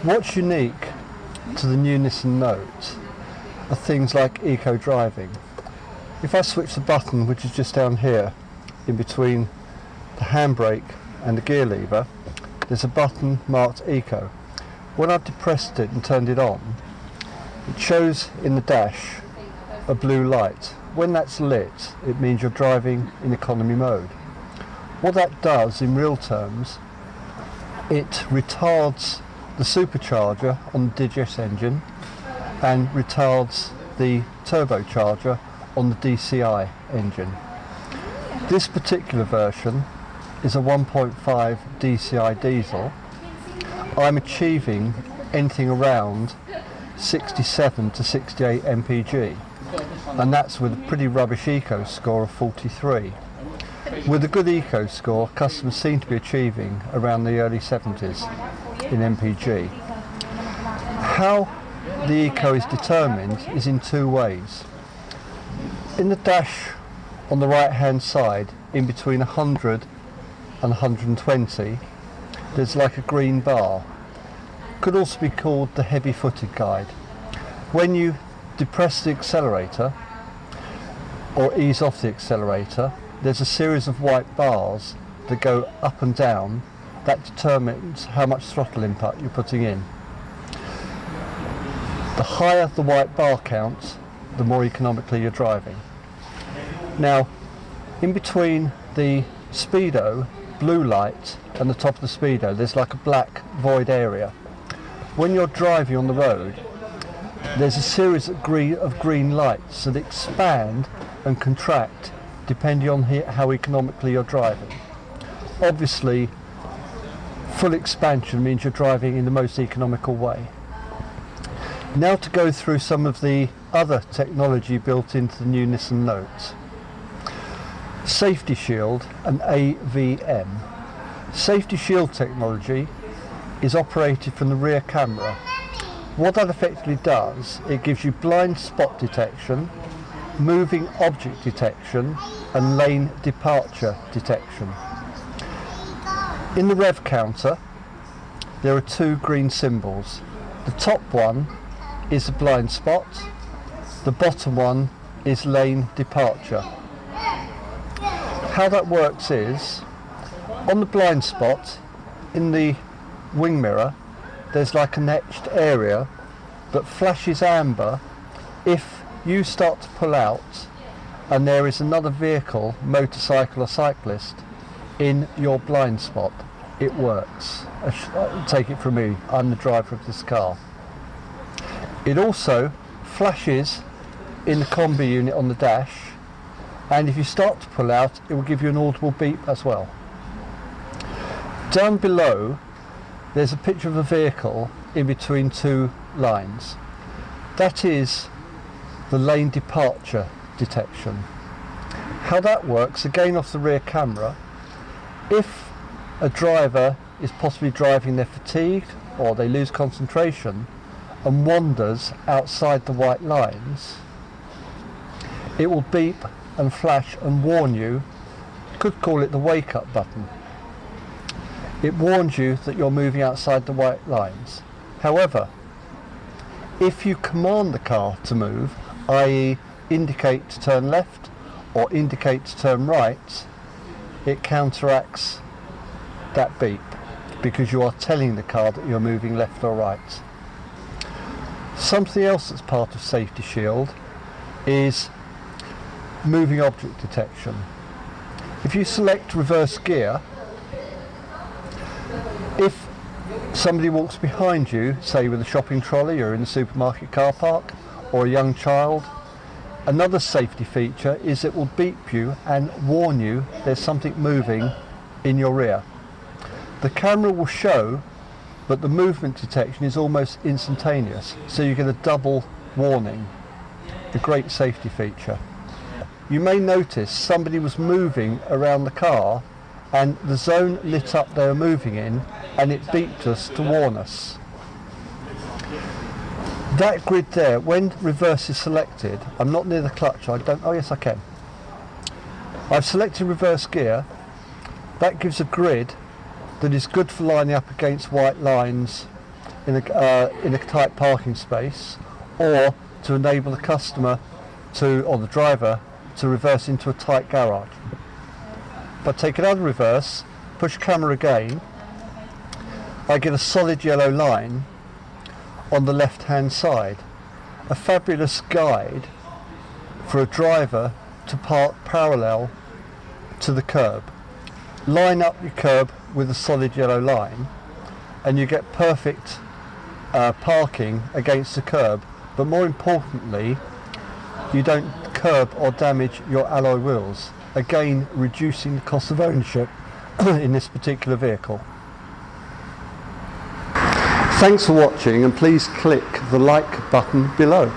What's unique to the new Nissan Note are things like eco driving. If I switch the button, which is just down here in between the handbrake and the gear lever, there's a button marked eco. When I've depressed it and turned it on, it shows in the dash a blue light. When that's lit, it means you're driving in economy mode. What that does in real terms, it retards the supercharger on the Digest engine and retards the turbocharger on the DCI engine. This particular version is a 1.5 DCI diesel. I'm achieving anything around 67 to 68 mpg, and that's with a pretty rubbish eco score of 43. With a good eco score, customers seem to be achieving around the early 70s in mpg. How the eco is determined is in two ways. In the dash on the right hand side, in between 100 and 120, there's like a green bar. Could also be called the heavy footed guide. When you depress the accelerator or ease off the accelerator, there's a series of white bars that go up and down. That determines how much throttle input you're putting in. The higher the white bar count, the more economically you're driving. Now, in between the speedo blue light and the top of the speedo, there's like a black void area. When you're driving on the road, there's a series of green lights that expand and contract depending on how economically you're driving. Obviously, full expansion means you're driving in the most economical way. Now to go through some of the other technology built into the new Nissan Note. Safety Shield and AVM. Safety Shield technology is operated from the rear camera. What that effectively does, it gives you blind spot detection, moving object detection and lane departure detection. In the rev counter there are two green symbols. The top one is a blind spot, the bottom one is lane departure. How that works is, on the blind spot, in the wing mirror, there's like an etched area that flashes amber if you start to pull out and there is another vehicle, motorcycle or cyclist, in your blind spot. It works. Take it from me, I'm the driver of this car. It also flashes in the combi unit on the dash, and if you start to pull out, it will give you an audible beep as well. Down below, there's a picture of a vehicle in between two lines. That is the lane departure detection. How that works, again off the rear camera, if a driver is possibly driving, they're fatigued or they lose concentration and wanders outside the white lines, it will beep and flash and warn you. Could call it the wake up button. It warns you that you're moving outside the white lines. However, if you command the car to move, i.e. indicate to turn left or indicate to turn right, it counteracts that beep because you are telling the car that you're moving left or right. Something else that's part of Safety Shield is moving object detection. If you select reverse gear, if somebody walks behind you, say with a shopping trolley or in the supermarket car park, or a young child, another safety feature is it will beep you and warn you there's something moving in your rear. The camera will show, but the movement detection is almost instantaneous, so you get a double warning. A great safety feature. You may notice somebody was moving around the car and the zone lit up they were moving in, and it beeped us to warn us. That grid there, when reverse is selected, I'm not near the clutch, oh yes I can. I've selected reverse gear. That gives a grid that is good for lining up against white lines in a tight parking space, or to enable the customer or the driver to reverse into a tight garage. If I take it out of reverse, push camera again, I get a solid yellow line on the left hand side. A fabulous guide for a driver to park parallel to the curb. Line up your curb with a solid yellow line and you get perfect parking against the curb, but more importantly you don't curb or damage your alloy wheels, again reducing the cost of ownership in this particular vehicle. Thanks for watching, and please click the like button below.